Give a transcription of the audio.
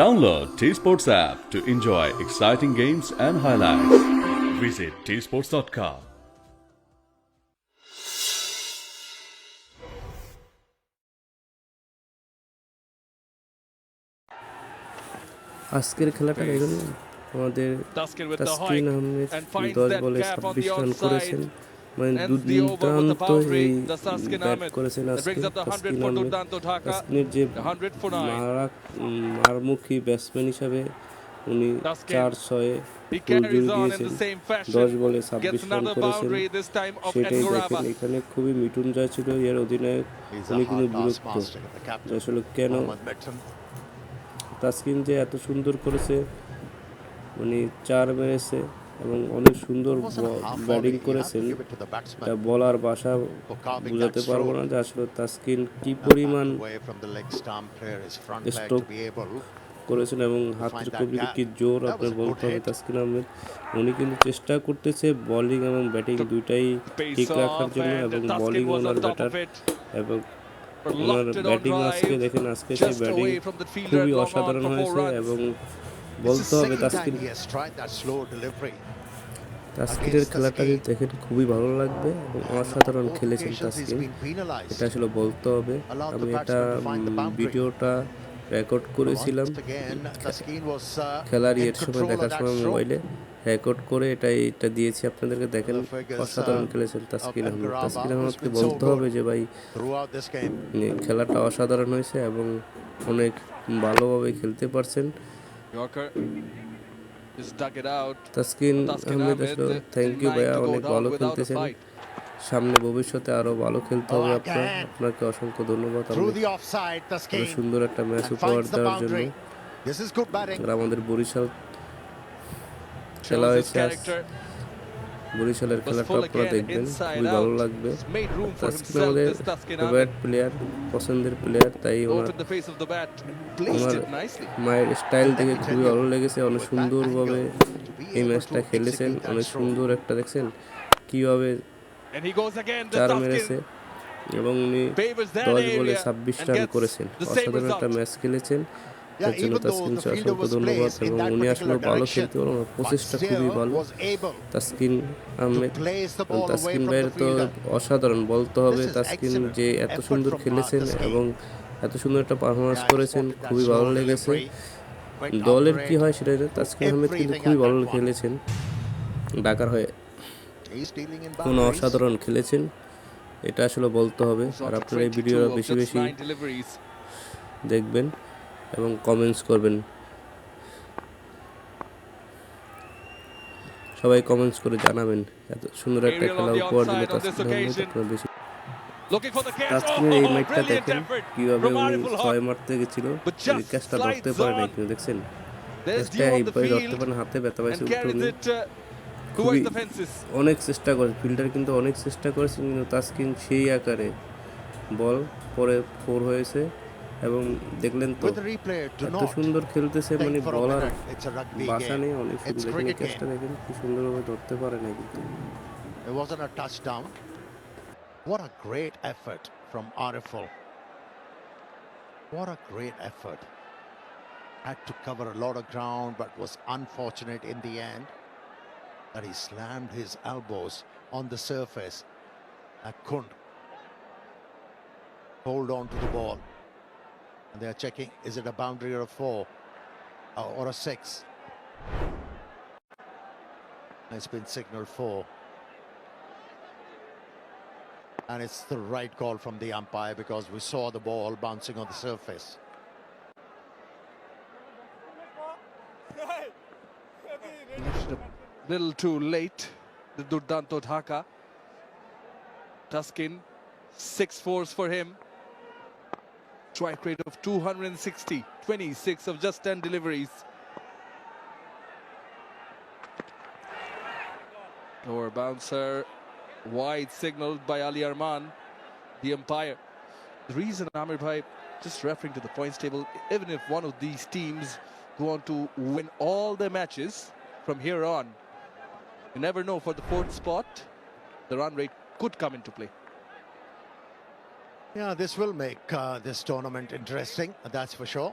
Download T Sports app to enjoy exciting games and highlights. Visit tsports.com. আজকের খেলাটা দেখুন, আমাদের তাসকিন আহমেদ 10 বলে 26 রান করেছেন। মানে দুর্দান্ত এই ব্যাট করেছেন আজকে তাসকিন আহমেদ। তাসকিনের যে মারমুখী ব্যাটসম্যান হিসাবে উনি 4-6 জুড়ে দিয়েছেন, 10 বলে 26 রান করেছেন। সেটাই দেখেন, এখানে খুবই মিঠুন জয় ছিল এর অধিনায়ক। উনি কিন্তু বিরক্ত আসলে কেন তাসকিন যে এত সুন্দর করেছে, উনি 4 মেরেছে এবং অনেক সুন্দর ব্যাটিং করেছেন। এটা বলার ভাষা বোঝাতে পারবো না যে আসলে তাসকিন কি পরিমাণ স্ট্রোক করেছেন এবং হাতের কবিতে কি জোর আপনার বলতে হবে। তাসকিন আহমেদ উনি কিন্তু চেষ্টা করতেছে বোলিং এবং ব্যাটিং দুইটাই ঠিক রাখার জন্য, এবং বোলিং ওনার ব্যাটার এবং ওনার ব্যাটিং আজকে দেখেন, আজকে সেই ব্যাটিং খুবই অসাধারণ হয়েছে এবং বলতে হবে তাসকিনের খেলাটা যদি দেখেন খুবই ভালো লাগবে এবং অসাধারণ খেলেছেন তাসকিন, এটা আসলে বলতে হবে। আমি এটা ভিডিওটা রেকর্ড করেছিলাম খেলার ইয়ের সময়, দেখার সময় মোবাইলে রেকর্ড করে এটা দিয়েছি আপনাদেরকে। দেখেন অসাধারণ খেলেছেন তাসকিন আহমেদ। তাসকিন আহমেদকে বলতে হবে যে ভাই খেলাটা অসাধারণ হয়েছে এবং অনেক ভালোভাবে খেলতে পারছেন। তাসকিন আহমেদ আসলে থ্যাংক ইউ ভাইয়া, অনেক ভালো খেলতেছেন। সামনে ভবিষ্যতে আরো ভালো খেলতে হবে আপনাকে অসংখ্য ধন্যবাদ সুন্দর একটা ম্যাচ উপহার দেওয়ার জন্য। আমাদের বরিশাল খেলা হয়েছে, বরিশালের খেলাটা আপনারা দেখবেন, খুবই ভালো লাগবে। তাসকিন আমাদের ফেভারিট প্লেয়ার, পছন্দের প্লেয়ার, তাই ওনার মায়ের স্টাইল দেখে খুবই ভালো লেগেছে। অনেক সুন্দরভাবে এই ম্যাচটা খেলেছেন, অনেক সুন্দর একটা দেখছেন কিভাবে 4 মেরেছে এবং উনি 10 বলে 26 রান করেছেন। অসাধারণ একটা ম্যাচ খেলেছেন, তার জন্য তাসকিনকে অসংখ্য ধন্যবাদ। এবং উনি আসলে ভালো খেলতে পারেন, প্রচেষ্টা খুবই ভালো তাসকিন আহমেদ। তাসকিন ভাইয়ের তো অসাধারণ বলতে হবে, তাসকিন যে এত সুন্দর খেলেছেন এবং এত সুন্দর একটা পারফরমেন্স করেছেন, খুবই ভালো লেগেছে। দলের কি হয় সেটা তাসকিন আহমেদ কিন্তু খুবই ভালো খেলেছেন ঢাকার হয়ে, কোনো অসাধারণ খেলেছেন, এটা আসলে বলতে হবে। আর আপনারা এই ভিডিও বেশি বেশি দেখবেন এবং কমেন্টস করবেন, সবাই কমেন্টস করে জানাবেন এত সুন্দর একটা খেলা উপহার দিল তাসকিন আহমেদ। আপনারা বেশি তাসকিনের এই ম্যাচটা দেখেন কিভাবে উনি 6 মারতে গেছিল, ক্যাচটা ধরতে পারে নাই, কিন্তু দেখছেন ক্যাচটা এইভাবে ধরতে পারেন, হাতে ব্যথা পাইছে। খুবই অনেক চেষ্টা করে ফিল্ডার, কিন্তু অনেক চেষ্টা করেছেন, কিন্তু তাসকিন সেই আকারে বল পরে 4 হয়েছে। এবং দেখলেন তো এত সুন্দর খেলতেছে, মানে বলার বাসা নেই, অনেক সুন্দর। দেখেন ক্যাচটা দেখেন কি সুন্দরভাবে ধরতে পারে না, কিন্তু it wasn't a touchdown. What a great effort from Ariful. What a great effort. Had to cover a lot of ground, but was unfortunate in the end that he slammed his elbows on the surface and couldn't hold on to the ball. And they are checking, is it a boundary or a 4 or a 6? It's been signaled 4. And it's the right call from the umpire because we saw the ball bouncing on the surface. A little too late, the Durdanto Dhaka. Taskin, 6 fours for him. Strike rate of 260, 26 of just 10 deliveries. Lower bouncer, wide signaled by Ali Arman, the umpire. The reason, Amir Bhai, just referring to the points table, even if one of these teams go on to win all their matches from here on, you never know, for the 4th spot, the run rate could come into play. Yeah, this will make this tournament interesting, that's for sure.